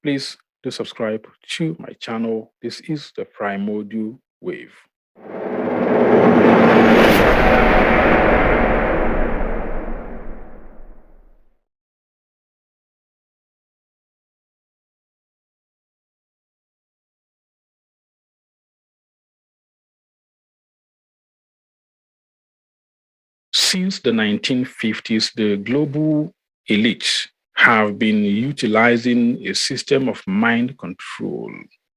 Please do subscribe to my channel. This is the Primordial Wave. Since the 1950s, the global elites have been utilizing a system of mind control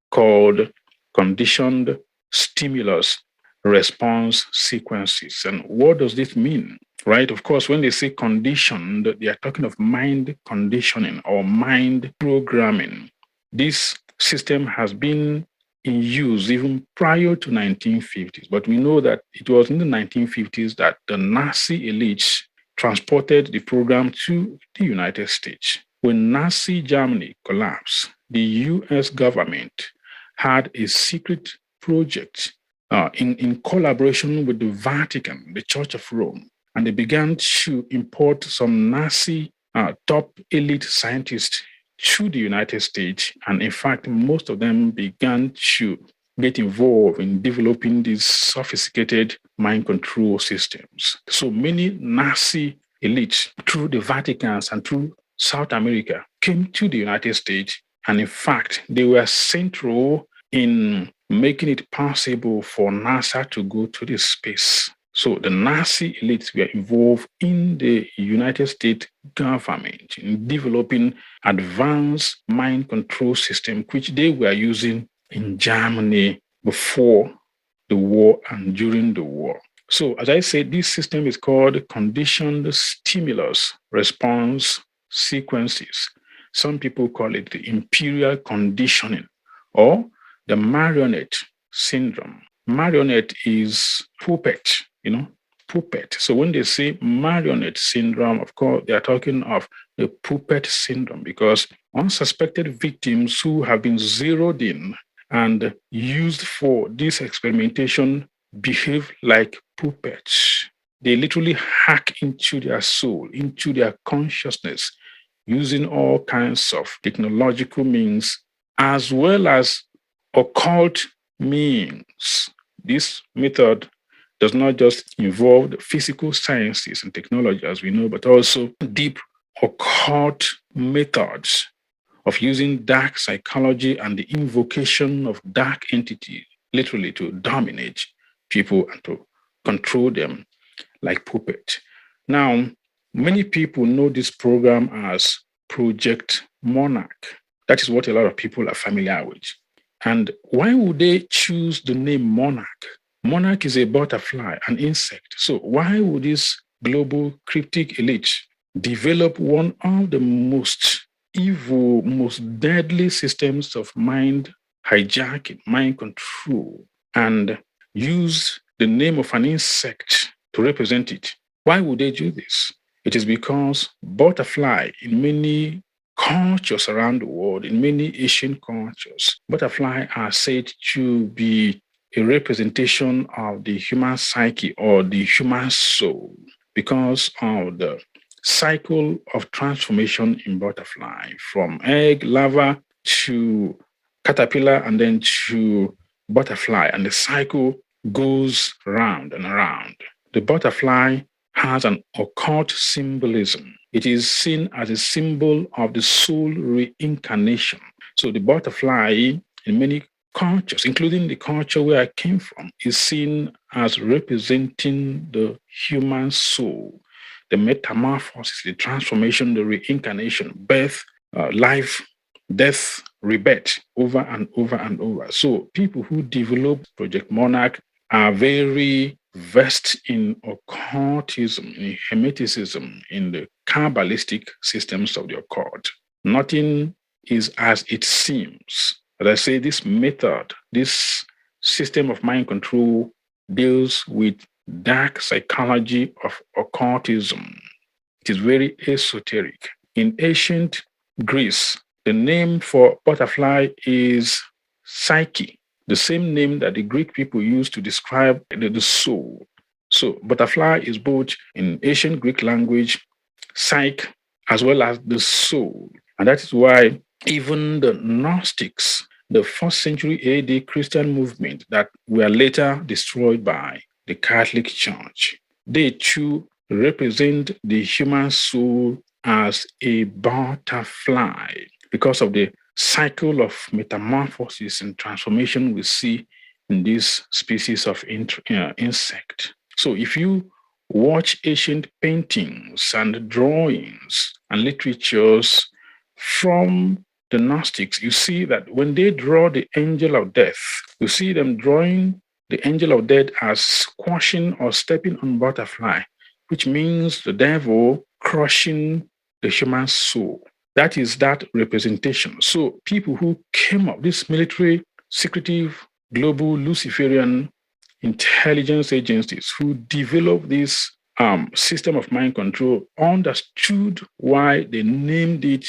called conditioned stimulus response sequences. And what does this mean? Right? Of course, when they say conditioned, they are talking of mind conditioning or mind programming. This system has been in use even prior to 1950s. But we know that it was in the 1950s that the Nazi elites transported the program to the United States. When Nazi Germany collapsed, the US government had a secret project in collaboration with the Vatican, the Church of Rome, and they began to import some Nazi top elite scientists to the United States. And in fact, most of them began to get involved in developing these sophisticated mind control systems. So many Nazi elites through the Vaticans and through South America came to the United States. And in fact, they were central in making it possible for NASA to go to this space. So the Nazi elites were involved in the United States government in developing advanced mind control system, which they were using in Germany before the war and during the war. So as I said, this system is called conditioned stimulus response sequences. Some people call it the imperial conditioning or the marionette syndrome. Marionette is puppet, puppet. So when they say marionette syndrome, of course, they are talking of the puppet syndrome because unsuspected victims who have been zeroed in and used for this experimentation behave like puppets. They literally hack into their soul, into their consciousness, using all kinds of technological means as well as occult means. This method does not just involve the physical sciences and technology, as we know, but also deep occult methods of using dark psychology and the invocation of dark entities, literally to dominate people and to control them like puppets. Now, many people know this program as Project Monarch. That is what a lot of people are familiar with. And why would they choose the name Monarch? Monarch is a butterfly, an insect. So why would this global cryptic elite develop one of the most evil, most deadly systems of mind hijacking, mind control, and use the name of an insect to represent it? Why would they do this? It is because butterfly in many cultures around the world, in many Asian cultures, butterfly are said to be a representation of the human psyche or the human soul because of the cycle of transformation in butterfly from egg, larva to caterpillar and then to butterfly. And the cycle goes round and around. The butterfly has an occult symbolism. It is seen as a symbol of the soul reincarnation. So the butterfly in many cultures, including the culture where I came from, is seen as representing the human soul, the metamorphosis, the transformation, the reincarnation, birth, life, death, rebirth, over and over and over. So people who develop Project Monarch are very versed in occultism, in hermeticism, in the Kabbalistic systems of the occult. Nothing is as it seems. As I say, this method, this system of mind control deals with dark psychology of occultism. It is very esoteric. In ancient Greece, the name for butterfly is Psyche, the same name that the Greek people used to describe the soul. So butterfly is both in ancient Greek language, psyche, as well as the soul. And that is why Even the Gnostics, the first century AD Christian movement that were later destroyed by the Catholic Church, they too represent the human soul as a butterfly because of the cycle of metamorphosis and transformation we see in this species of insect. So if you watch ancient paintings and drawings and literatures from the Gnostics, you see that when they draw the angel of death, you see them drawing the angel of death as squashing or stepping on butterfly, which means the devil crushing the human soul. That is that representation. So people who came up, this military, secretive, global Luciferian intelligence agencies who developed this system of mind control understood why they named it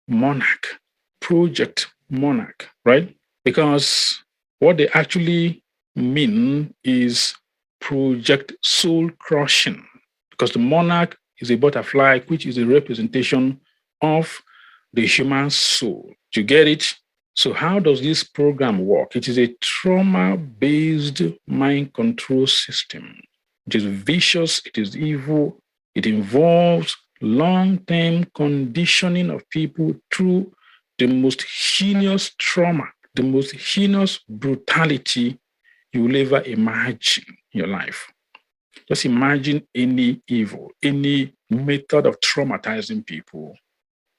Monarch, Project Monarch, right? Because what they actually mean is Project Soul Crushing, because the monarch is a butterfly, which is a representation of the human soul. Do you get it? So, how does this program work? It is a trauma based mind control system. It is vicious, it is evil, it involves long term conditioning of people through the most heinous trauma, the most heinous brutality you will ever imagine in your life. Just imagine any evil, any method of traumatizing people.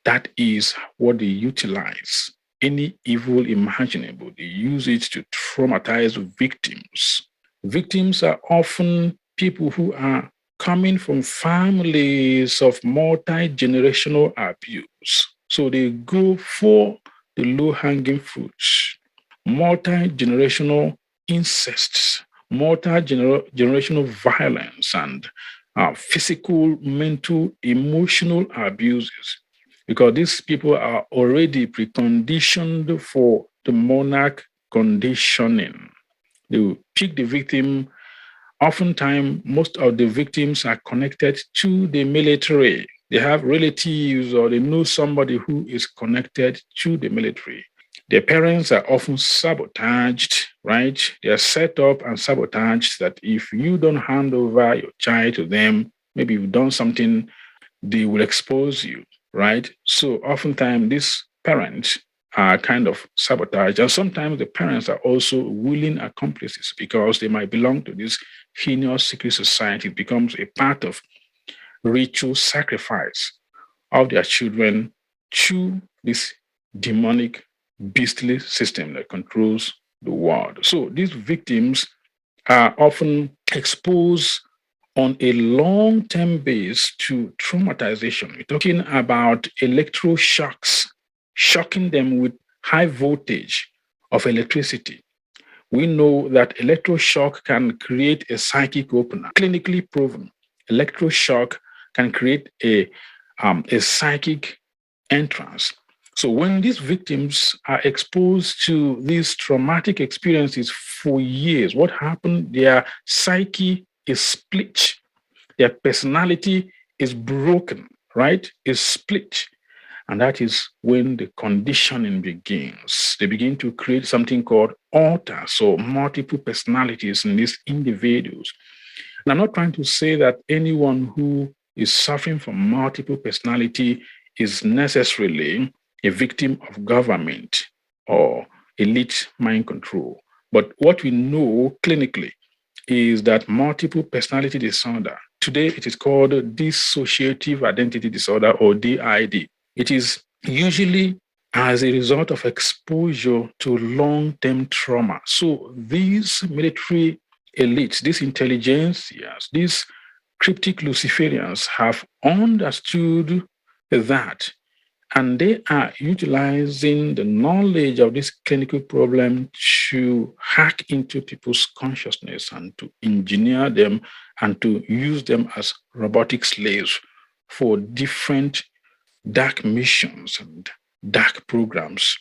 That is what they utilize. Any evil imaginable, they use it to traumatize victims. Victims are often people who are coming from families of multi-generational abuse. So they go for the low-hanging fruits, multi-generational incests, multi-generational violence, and physical, mental, emotional abuses, because these people are already preconditioned for the monarch conditioning. They will pick the victim. Oftentimes, most of the victims are connected to the military. They have relatives or they know somebody who is connected to the military. Their parents are often sabotaged, right? They are set up and sabotaged that if you don't hand over your child to them, maybe you've done something, they will expose you, right? So oftentimes these parents are kind of sabotaged. And sometimes the parents are also willing accomplices because they might belong to this heinous secret society. It becomes a part of ritual sacrifice of their children to this demonic, beastly system that controls the world. So these victims are often exposed on a long-term base to traumatization. We're talking about electroshocks, shocking them with high voltage of electricity. We know that electroshock can create a psychic opener, clinically proven. Electroshock can create a psychic entrance. So when these victims are exposed to these traumatic experiences for years, what happened? Their psyche is split. Their personality is broken, right? Is split. And that is when the conditioning begins. They begin to create something called alters, so multiple personalities in these individuals. And I'm not trying to say that anyone who is suffering from multiple personality is necessarily a victim of government or elite mind control. But what we know clinically is that multiple personality disorder, today it is called dissociative identity disorder or DID. It is usually as a result of exposure to long-term trauma. So these military elites, these intelligentsias, these cryptic Luciferians have understood that, and they are utilizing the knowledge of this clinical problem to hack into people's consciousness and to engineer them and to use them as robotic slaves for different dark missions and dark programs,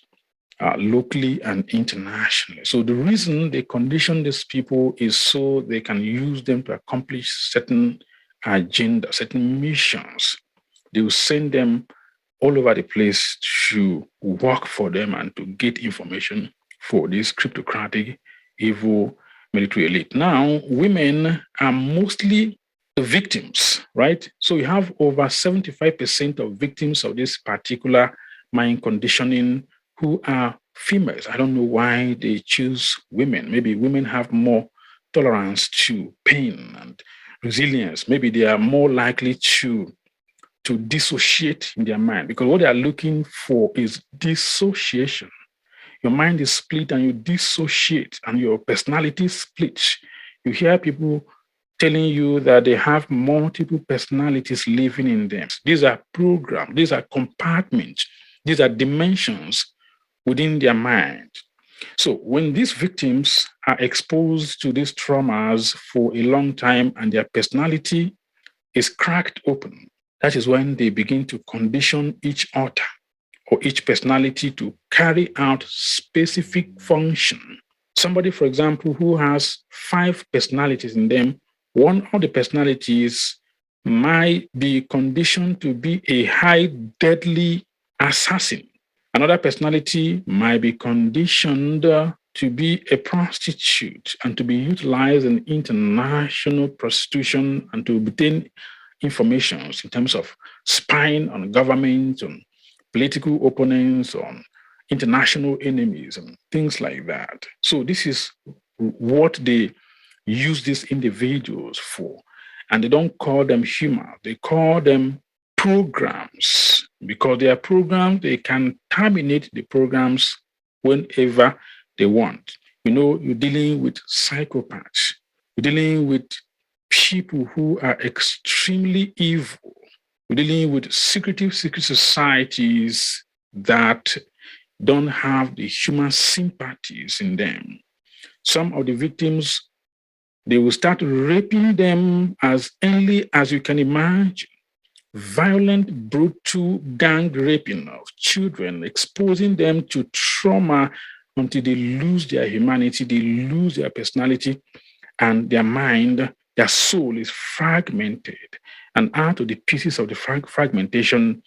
locally and internationally. So the reason they condition these people is so they can use them to accomplish certain agenda, certain missions. They will send them all over the place to work for them and to get information for this cryptocratic evil military elite. Now, women are mostly the victims, right? So you have over 75% of victims of this particular mind conditioning who are females. I don't know why they choose women. Maybe women have more tolerance to pain and resilience. Maybe they are more likely to dissociate in their mind, because what they are looking for is dissociation. Your mind is split and you dissociate and your personality splits. You hear people telling you that they have multiple personalities living in them. These are programs, these are compartments, these are dimensions within their mind. So when these victims are exposed to these traumas for a long time and their personality is cracked open, that is when they begin to condition each author or each personality to carry out specific function. Somebody, for example, who has 5 personalities in them, one of the personalities might be conditioned to be a high deadly assassin. Another personality might be conditioned to be a prostitute and to be utilized in international prostitution and to obtain information in terms of spying on government, on political opponents, on international enemies, and things like that. So this is what they use these individuals for. And they don't call them humans, they call them programs, because they are programs. They can terminate the programs whenever they want. You know, you're dealing with psychopaths, you're dealing with people who are extremely evil. We're dealing with secret societies that don't have the human sympathies in them. Some of the victims, they will start raping them as early as you can imagine. Violent, brutal gang raping of children, exposing them to trauma until they lose their humanity, they lose their personality, and their mind, their soul is fragmented. And out of the pieces of the fragmentation,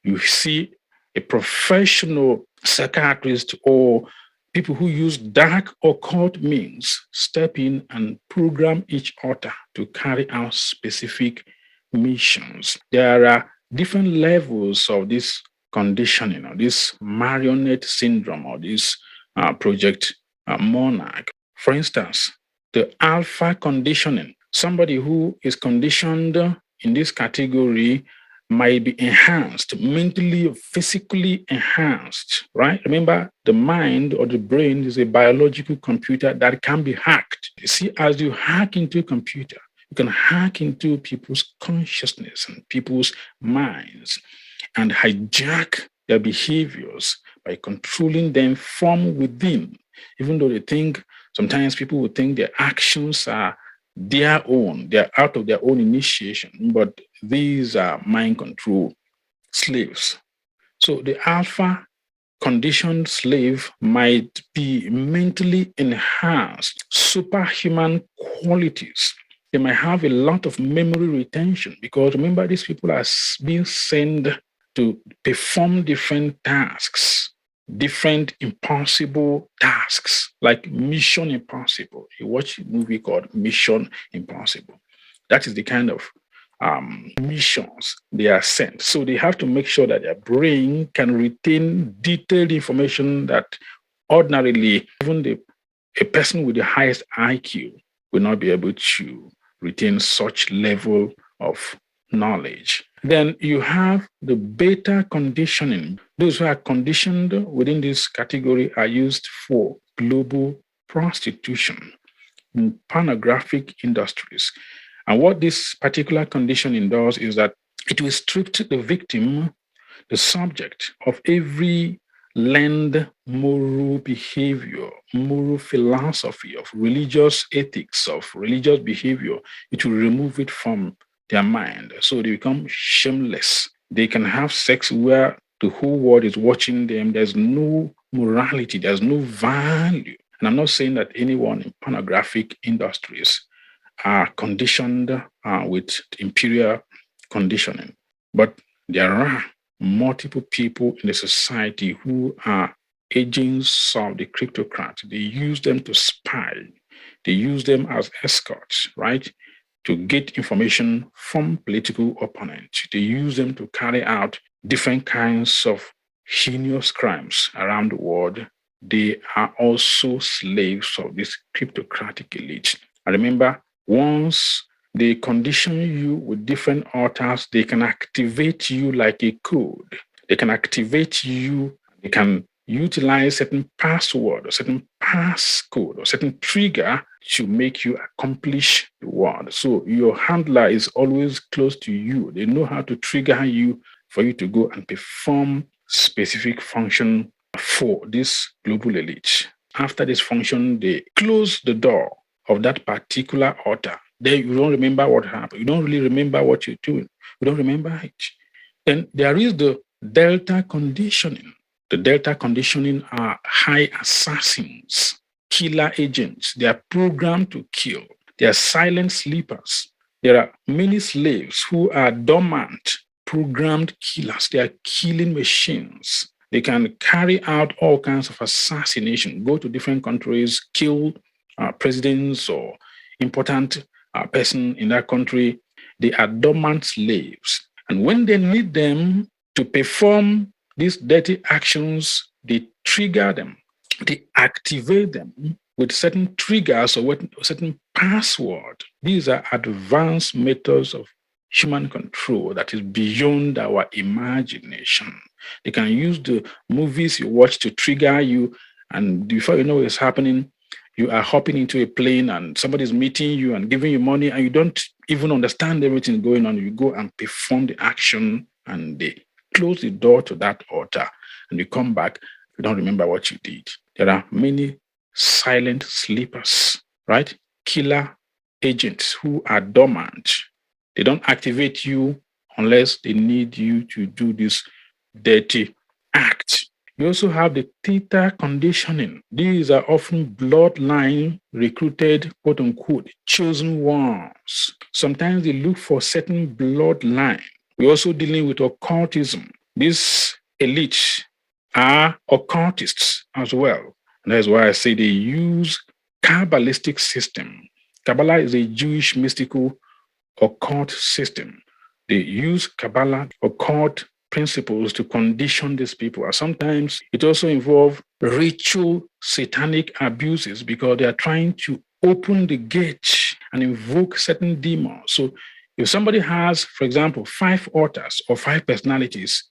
you see a professional psychiatrist or people who use dark occult means step in and program each author to carry out specific missions. There are different levels of this conditioning, or this marionette syndrome, or this project Monarch. For instance, the alpha conditioning. Somebody who is conditioned in this category might be enhanced, mentally or physically enhanced, right? Remember, the mind or the brain is a biological computer that can be hacked. You see, as you hack into a computer, you can hack into people's consciousness and people's minds and hijack their behaviors by controlling them from within, even though they think, sometimes people will think their actions are their own, they're out of their own initiation, but these are mind control slaves. So the alpha conditioned slave might be mentally enhanced, superhuman qualities. They might have a lot of memory retention, because remember, these people are being sent to perform different tasks, different impossible tasks, like Mission Impossible. You watch a movie called Mission Impossible. That is the kind of missions they are sent. So they have to make sure that their brain can retain detailed information that ordinarily even a person with the highest IQ will not be able to retain such level of knowledge. Then you have the beta conditioning. Those who are conditioned within this category are used for global prostitution in pornographic industries. And what this particular conditioning does is that it will strip the victim, the subject, of every learned moral behavior, moral philosophy, of religious ethics, of religious behavior. It will remove it from their mind. So they become shameless. They can have sex where the whole world is watching them. There's no morality, there's no value. And I'm not saying that anyone in pornographic industries are conditioned with imperial conditioning, but there are multiple people in the society who are agents of the cryptocrat. They use them to spy. They use them as escorts, right? To get information from political opponents. They use them to carry out different kinds of heinous crimes around the world. They are also slaves of this cryptocratic elite. And remember, once they condition you with different altars, they can activate you like a code. They can activate you, they can utilize certain password or certain passcode or certain trigger to make you accomplish the word. So your handler is always close to you. They know how to trigger you for you to go and perform specific function for this global elite. After this function, they close the door of that particular altar. Then you don't remember what happened. You don't really remember what you're doing. You don't remember it. Then there is the delta conditioning. The delta conditioning are high assassins, killer agents. They are programmed to kill. They are silent sleepers. There are many slaves who are dormant, programmed killers. They are killing machines. They can carry out all kinds of assassination, go to different countries, kill presidents or important person in that country. They are dormant slaves. And when they need them to perform these dirty actions, they trigger them, they activate them with certain triggers or with certain password. These are advanced methods of human control that is beyond our imagination. They can use the movies you watch to trigger you, and before you know what's happening, you are hopping into a plane and somebody's meeting you and giving you money, and you don't even understand everything going on. You go and perform the action, and they close the door to that altar, and you come back, you don't remember what you did. There are many silent sleepers, right? Killer agents who are dormant. They don't activate you unless they need you to do this dirty act. You also have the theta conditioning. These are often bloodline recruited, quote unquote, chosen ones. Sometimes they look for certain bloodline. We're also dealing with occultism. These elites are occultists as well. And that's why I say they use Kabbalistic system. Kabbalah is a Jewish mystical occult system. They use Kabbalah occult principles to condition these people. And sometimes it also involves ritual satanic abuses because they are trying to open the gate and invoke certain demons. So if somebody has, for example, 5 altars or 5 personalities,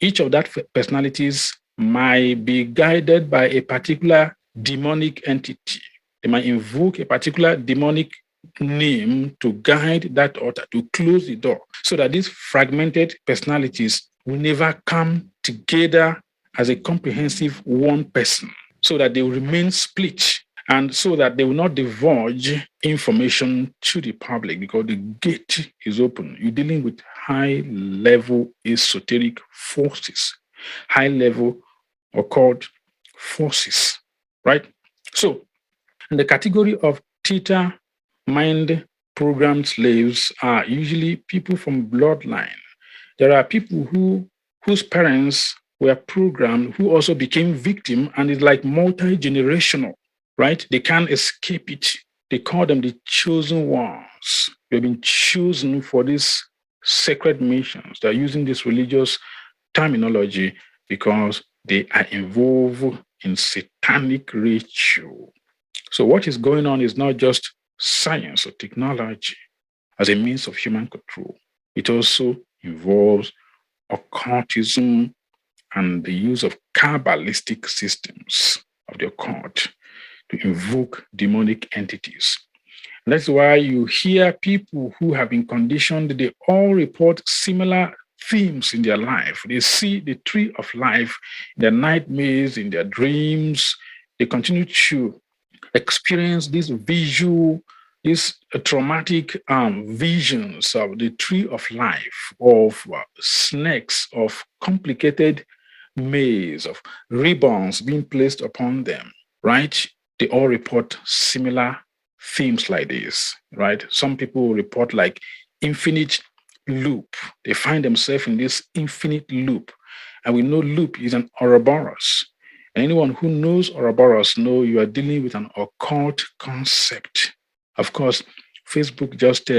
each of that personalities might be guided by a particular demonic entity. They might invoke a particular demonic name to guide that altar, to close the door, so that these fragmented personalities will never come together as a comprehensive one person, so that they will remain split and so that they will not divulge information to the public because the gate is open. You're dealing with high-level esoteric forces, high-level occult forces, right? So, in the category of theta mind programmed slaves are usually people from bloodline. There are people whose parents were programmed who also became victim, and it's like multi-generational, right? They can't escape it. They call them the chosen ones. They've been chosen for these sacred missions. They're using this religious terminology because they are involved in satanic ritual. So what is going on is not just science or technology as a means of human control. It also involves occultism and the use of Kabbalistic systems of the occult to invoke demonic entities. And that's why you hear people who have been conditioned, they all report similar themes in their life. They see the tree of life in their nightmares, in their dreams. They continue to experience this visual, these traumatic visions of the tree of life, of snakes, of complicated maze, of ribbons being placed upon them, right? They all report similar themes like this, right? Some people report like infinite loop. They find themselves in this infinite loop. And we know loop is an Ouroboros. And anyone who knows Ouroboros know you are dealing with an occult concept. Of course, Facebook just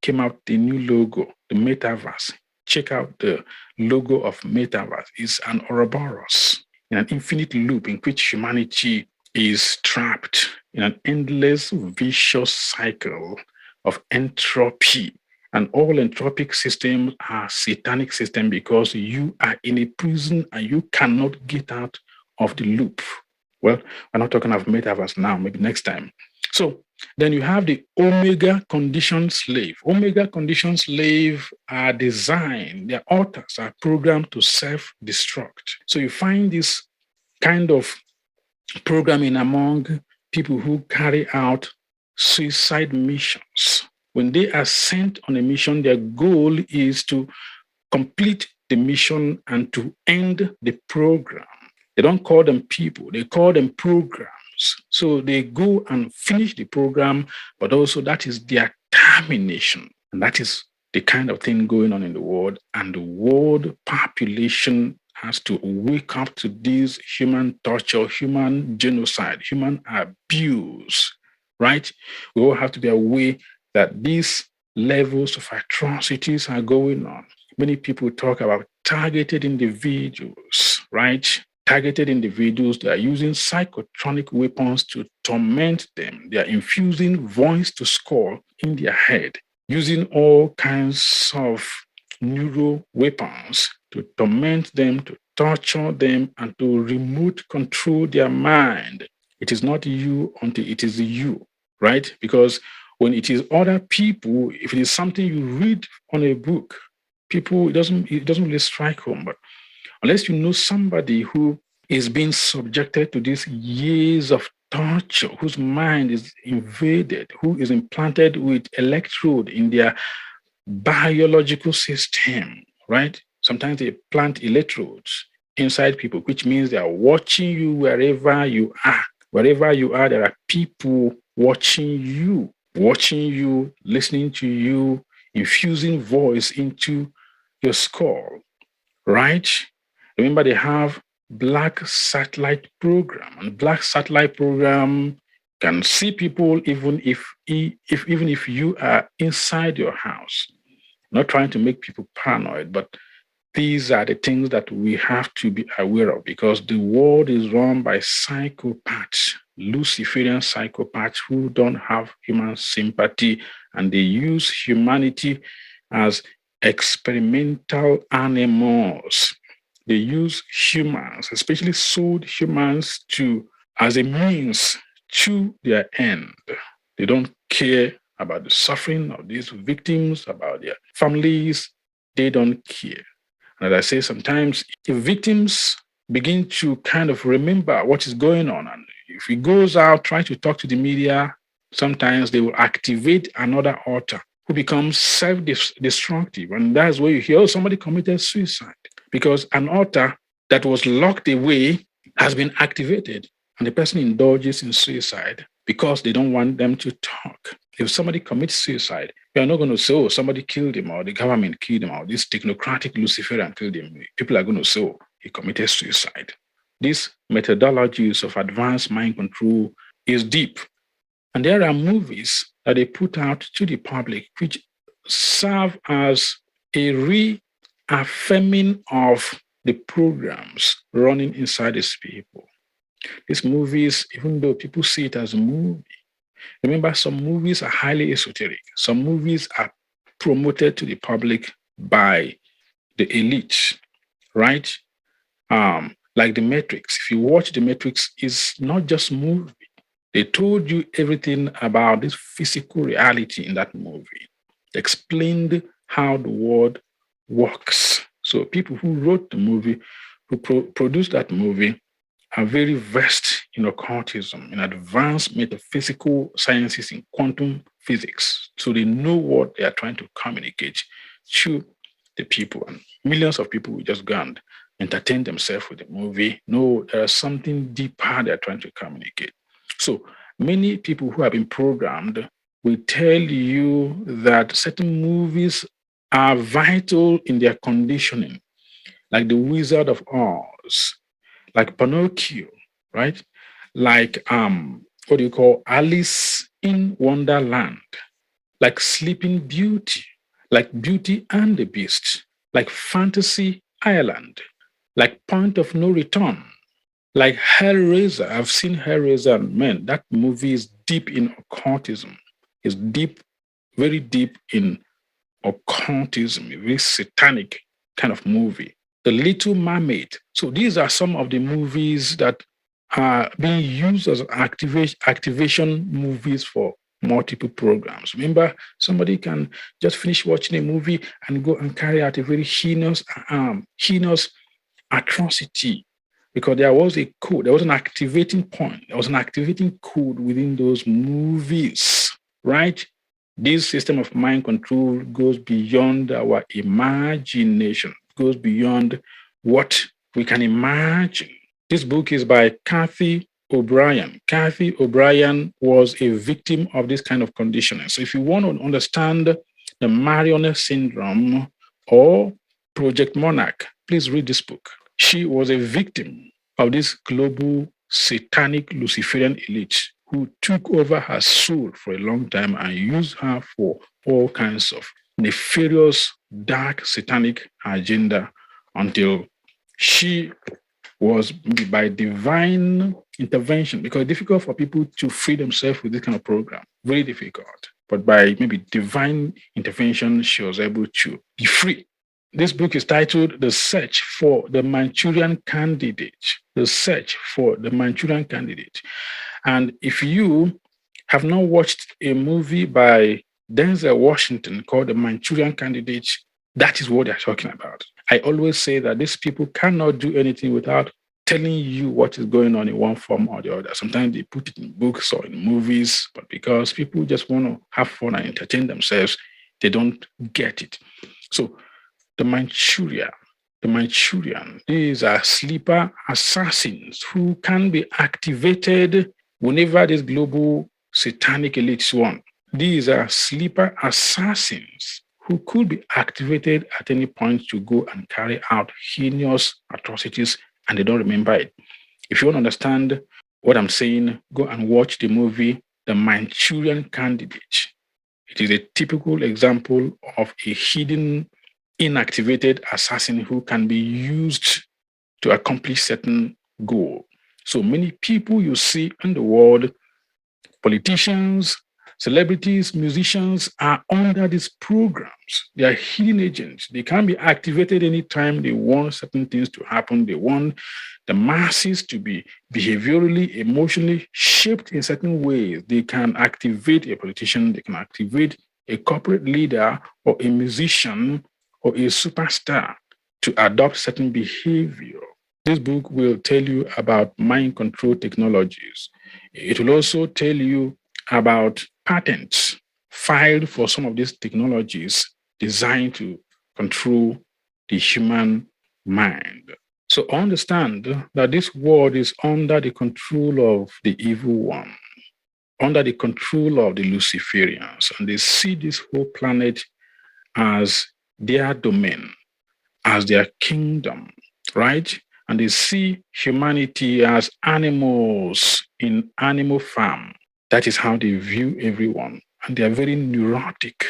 came out the new logo, the metaverse. Check out the logo of metaverse. It's an Ouroboros in an infinite loop in which humanity is trapped in an endless vicious cycle of entropy. And all entropic systems are satanic systems because you are in a prison and you cannot get out of the loop. Well, we're not talking of metaverse now, maybe next time. So then you have the omega conditioned slave. Omega conditioned slave are designed, their altars are programmed to self-destruct. So you find this kind of programming among people who carry out suicide missions. When they are sent on a mission, their goal is to complete the mission and to end the program. They don't call them people, they call them programs. So they go and finish the program, but also that is their termination. And that is the kind of thing going on in the world. And the world population has to wake up to this human torture, human genocide, human abuse, right? We all have to be aware that these levels of atrocities are going on. Many people talk about targeted individuals, right? Targeted individuals, they are using psychotronic weapons to torment them. They are infusing voice to skull in their head, using all kinds of neuro weapons to torment them, to torture them, and to remote control their mind. It is not you until it is you, right? Because when it is other people, if it is something you read on a book, people, it doesn't really strike home. But unless you know somebody who is being subjected to these years of torture, whose mind is invaded, who is implanted with electrode in their biological system, right? Sometimes they plant electrodes inside people, which means they are watching you wherever you are. Wherever you are, there are people watching you, listening to you, infusing voice into your skull, right? Remember, they have black satellite program, and black satellite program can see people even if you are inside your house. Not trying to make people paranoid, but these are the things that we have to be aware of because the world is run by psychopaths, Luciferian psychopaths who don't have human sympathy, and they use humanity as experimental animals. They use humans, especially sold humans, to as a means to their end. They don't care about the suffering of these victims, about their families. They don't care. And as I say, sometimes if victims begin to kind of remember what is going on, and if he goes out trying to talk to the media, sometimes they will activate another altar who becomes self-destructive. And that's where you hear, oh, somebody committed suicide because an altar that was locked away has been activated and the person indulges in suicide because they don't want them to talk. If somebody commits suicide, you are not going to say, oh, somebody killed him or the government killed him or this technocratic Luciferian killed him. People are going to say, oh, he committed suicide. These methodologies of advanced mind control is deep. And there are movies that they put out to the public which serve as a reaffirming of the programs running inside these people. These movies, even though people see it as a movie, remember some movies are highly esoteric. Some movies are promoted to the public by the elite, right? Like The Matrix. If you watch The Matrix, it's not just movie. They told you everything about this physical reality in that movie. They explained how the world works. So people who wrote the movie, who produced that movie, are very versed in occultism, in advanced metaphysical sciences, in quantum physics. So they know what they are trying to communicate to the people. And millions of people will just go and entertain themselves with the movie. No, there is something deeper they're trying to communicate. So many people who have been programmed will tell you that certain movies are vital in their conditioning, like the Wizard of Oz, like Pinocchio, right? Like what do you call Alice in Wonderland, like Sleeping Beauty, like Beauty and the Beast, like Fantasy Island, like Point of No Return, like Hellraiser. I've seen Hellraiser, and man, that movie is deep in occultism. It's deep, very deep in occultism, a very satanic kind of movie. The Little Mermaid. So these are some of the movies that are being used as activation movies for multiple programs. Remember, somebody can just finish watching a movie and go and carry out a very heinous atrocity because there was a code, there was an activating point, there was an activating code within those movies, right? This system of mind control goes beyond our imagination, goes beyond what we can imagine. This book is by Kathy O'Brien. Kathy O'Brien was a victim of this kind of conditioning. So if you want to understand the marionette syndrome or Project Monarch, please read this book. She was a victim of this global satanic Luciferian elite who took over her soul for a long time and used her for all kinds of nefarious, dark, satanic agenda until she was by divine intervention, because it's difficult for people to free themselves with this kind of program, very difficult. But by maybe divine intervention, she was able to be free. This book is titled The Search for the Manchurian Candidate. The Search for the Manchurian Candidate. And if you have not watched a movie by Denzel Washington called The Manchurian Candidate, that is what they're talking about. I always say that these people cannot do anything without telling you what is going on in one form or the other. Sometimes they put it in books or in movies, but because people just want to have fun and entertain themselves, they don't get it. So the Manchurian, these are sleeper assassins who can be activated whenever this global satanic elites want. These are sleeper assassins who could be activated at any point to go and carry out heinous atrocities and they don't remember it. If you want to understand what I'm saying, go and watch the movie The Manchurian Candidate. It is a typical example of a hidden, inactivated assassin who can be used to accomplish certain goal. So many people you see in the world, politicians, celebrities, musicians are under these programs. They are hidden agents. They can be activated anytime they want certain things to happen. They want the masses to be behaviorally, emotionally shaped in certain ways. They can activate a politician, they can activate a corporate leader or a musician or a superstar to adopt certain behavior. This book will tell you about mind control technologies. It will also tell you about patents filed for some of these technologies designed to control the human mind. So understand that this world is under the control of the evil one, under the control of the Luciferians, and they see this whole planet as their domain, as their kingdom, right? And they see humanity as animals in animal farm. That is how they view everyone. And they are very neurotic.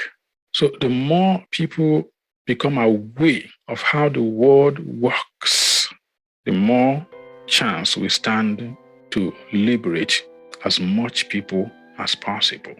So the more people become aware of how the world works, the more chance we stand to liberate as much people as possible.